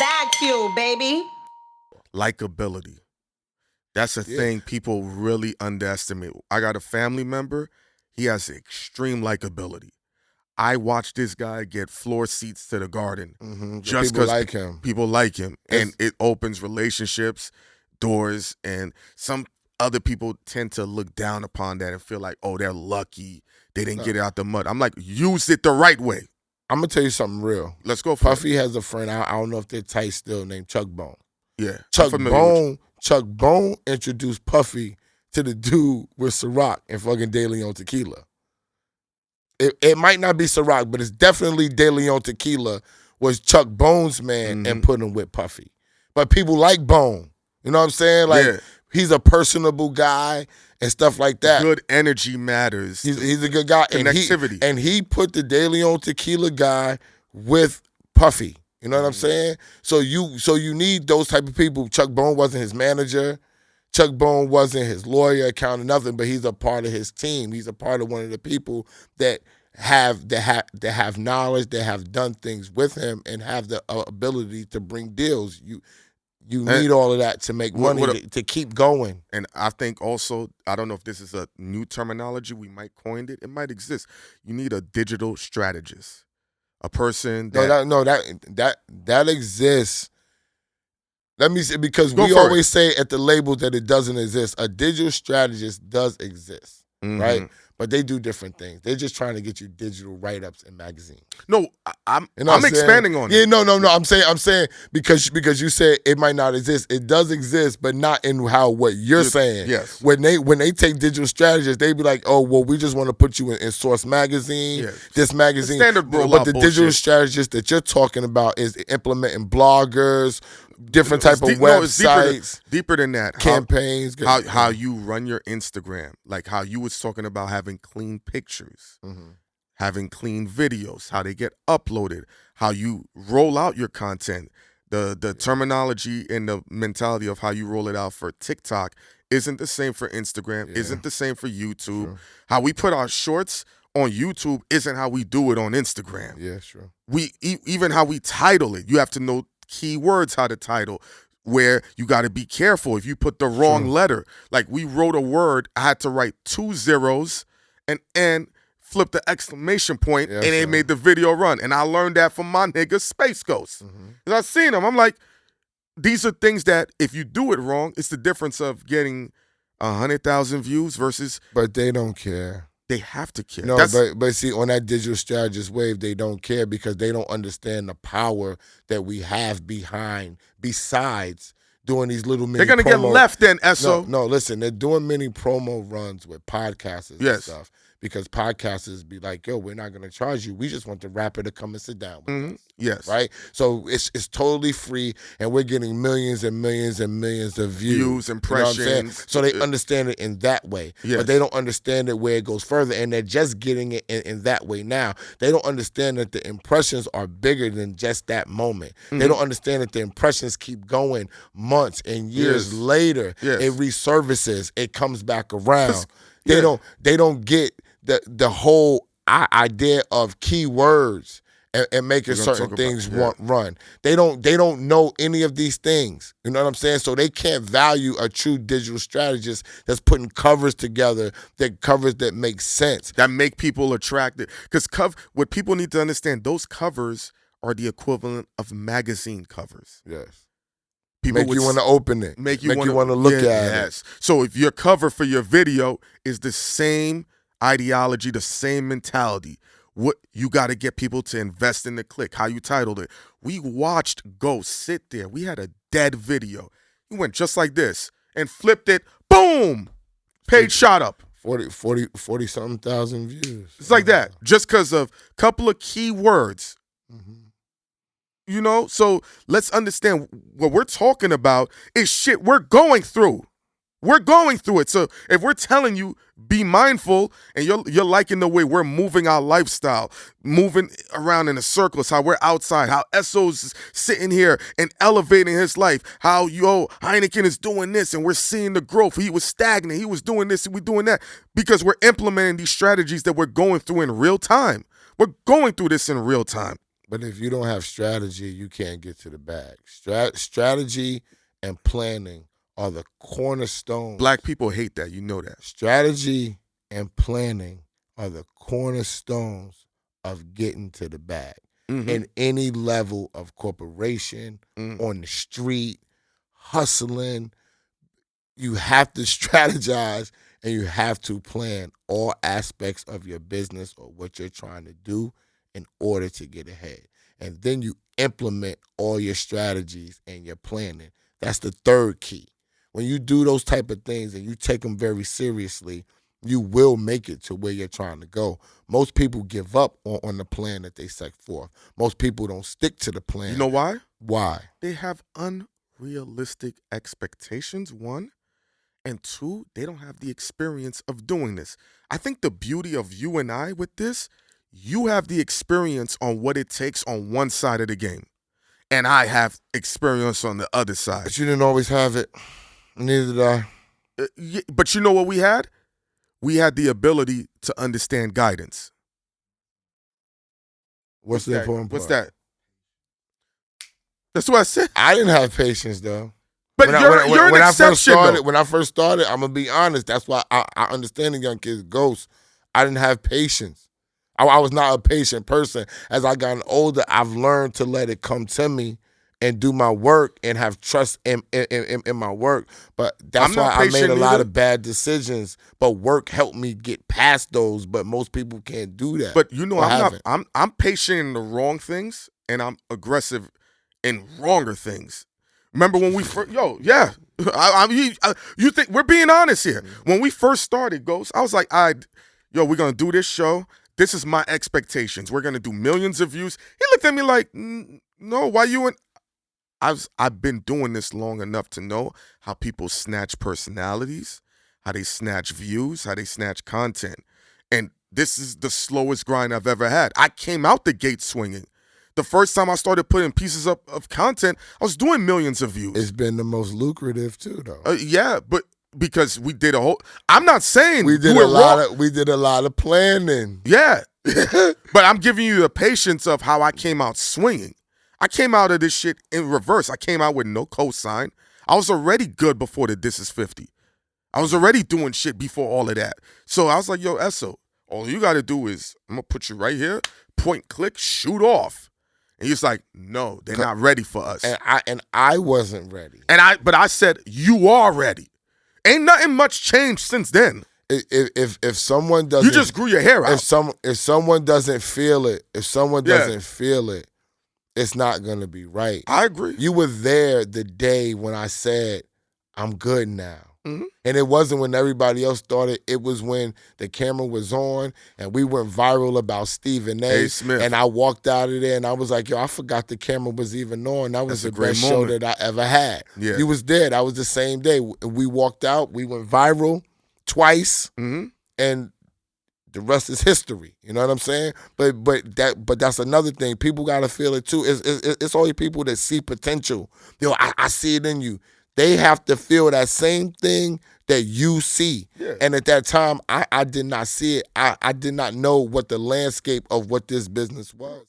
Bagfuel, baby. Likability. That's a thing people really underestimate. I got a family member. He has extreme likability. I watched this guy get floor seats to the Garden just because people like him. And it opens relationships, doors, and some other people tend to look down upon that and feel like, oh, they're lucky. They didn't get it out the mud. I'm like, use it the right way. I'm going to tell you something real. Let's go for Puffy has a friend, I don't know if they're tight still, named Chuck Bone. Yeah. Chuck Bone introduced Puffy to the dude with Ciroc and fucking De Leon Tequila. It might not be Ciroc, but it's definitely De Leon Tequila was Chuck Bone's man and put him with Puffy. But people like Bone. You know what I'm saying? Like, he's a personable guy and stuff like that. Good energy matters. He's a good guy. Connectivity. And he put the De Leon Tequila guy with Puffy. You know what I'm saying? So you need those type of people. Chuck Bone wasn't his manager. Chuck Bone wasn't his lawyer, accountant, nothing, but he's a part of his team. He's a part of one of the people that have knowledge, that have done things with him and have the ability to bring deals. You need all of that to make money to keep going. And I think also, I don't know if this is a new terminology, we might coined it. It might exist. You need a digital strategist. A person that exists. Let me say, because we always say at the label that it doesn't exist. A digital strategist does exist, right? But they do different things. They're just trying to get you digital write-ups in magazines. No, I'm expanding on it. No. I'm saying because you said it might not exist. It does exist, but not in what you're saying. Yes. When they take digital strategists, they be like, oh, well, we just want to put you in Source Magazine, this magazine. Standard but the digital strategist that you're talking about is implementing bloggers, different type of websites. It's deeper than that. Campaigns. How you run your Instagram. Like how you was talking about having clean pictures, having clean videos, how they get uploaded, how you roll out your content. The terminology and the mentality of how you roll it out for TikTok isn't the same for Instagram, isn't the same for YouTube. Sure. How we put our shorts on YouTube isn't how we do it on Instagram. Yeah, sure. Even how we title it, you have to know keywords how to title, where you got to be careful if you put the wrong letter. Like we wrote a word, I had to write 2 zeros and flip the exclamation point, and it made the video run. And I learned that from my nigga Space Ghost. Because I seen him, I'm like, these are things that if you do it wrong, it's the difference of getting 100,000 views versus. But they don't care. They have to care. No, but see, on that digital strategist wave, they don't care because they don't understand the power that we have besides doing these little mini They're going to get left then, SO. No, listen, they're doing mini promo runs with podcasters and stuff. Because podcasters be like, yo, we're not going to charge you. We just want the rapper to come and sit down with us. Yes. Right? So it's totally free, and we're getting millions and millions and millions of views. Impressions. You know what I'm saying? So they understand it in that way. Yes. But they don't understand it where it goes further, and they're just getting it in that way now. They don't understand that the impressions are bigger than just that moment. They don't understand that the impressions keep going months and years later. Yes. It resurfaces. It comes back around. They don't get the whole idea of keywords and making certain things run. They don't know any of these things. You know what I'm saying? So they can't value a true digital strategist that's putting covers together, that make sense. That make people attracted. Because what people need to understand, those covers are the equivalent of magazine covers. Yes. People make you want to open it. Make you want to look at it. So if your cover for your video is the same ideology, the same mentality, what you got to get people to invest in the click, how you titled it. We watched Ghost sit there. We had a dead video. He went just like this and flipped it. Boom! Page shot up. 40-something thousand views. It's like that. Just because of a couple of key words. You know, so let's understand what we're talking about is shit we're going through. We're going through it. So if we're telling you be mindful and you're liking the way we're moving our lifestyle, moving around in the circles, how we're outside, how SO's sitting here and elevating his life, how Hynaken is doing this and we're seeing the growth. He was stagnant. He was doing this and we're doing that because we're implementing these strategies that we're going through in real time. We're going through this in real time. But if you don't have strategy, you can't get to the bag. Strategy and planning are the cornerstones. Black people hate that. You know that. Strategy and planning are the cornerstones of getting to the bag. In any level of corporation, on the street, hustling, you have to strategize and you have to plan all aspects of your business or what you're trying to do in order to get ahead. And then you implement all your strategies and your planning. That's the third key. When you do those type of things and you take them very seriously, you will make it to where you're trying to go. Most people give up on the plan that they set forth. Most people don't stick to the plan. You know why? Why? They have unrealistic expectations, one. And two, they don't have the experience of doing this. I think the beauty of you and I with this, you have the experience on what it takes on one side of the game. And I have experience on the other side. But you didn't always have it. Neither did I. But you know what we had? We had the ability to understand guidance. What's the important part? What's that? That's what I said. I didn't have patience, though. But you're an exception, though. When I first started, I'm going to be honest. That's why I understand the young kids' ghosts. I didn't have patience. I was not a patient person. As I gotten older, I've learned to let it come to me and do my work and have trust in my work. But that's why I made a lot of bad decisions. But work helped me get past those. But most people can't do that. But you know, I'm patient in the wrong things and I'm aggressive in wronger things. Remember when we first, you think we're being honest here. When we first started, Ghost, I was like, we're going to do this show. This is my expectations. We're going to do millions of views. He looked at me like, no, why you and I've been doing this long enough to know how people snatch personalities, how they snatch views, how they snatch content. And this is the slowest grind I've ever had. I came out the gate swinging. The first time I started putting pieces of content, I was doing millions of views. It's been the most lucrative too, though. Yeah, but because we did I'm not saying we did a lot of planning. Yeah, but I'm giving you the patience of how I came out swinging. I came out of this shit in reverse. I came out with no cosign. I was already good before the This Is 50. I was already doing shit before all of that. So I was like, yo, Esso, all you got to do is, I'm going to put you right here, point, click, shoot off. And he's like, no, they're not ready for us. And I wasn't ready. But I said, you are ready. Ain't nothing much changed since then. If someone doesn't, you just grew your hair out. If someone doesn't feel it, it's not gonna be right. I agree. You were there the day when I said, I'm good now. Mm-hmm. And it wasn't when everybody else started. It was when the camera was on and we went viral about Stephen A. Smith. And I walked out of there and I was like, yo, I forgot the camera was even on. That was the best show that I ever had. Yeah. You was there. That was the same day. We walked out. We went viral twice. Mm-hmm. And the rest is history. You know what I'm saying? But that's another thing. People got to feel it too. It's all you people that see potential. Yo, I see it in you. They have to feel that same thing that you see. Yeah. And at that time, I did not see it. I did not know what the landscape of what this business was.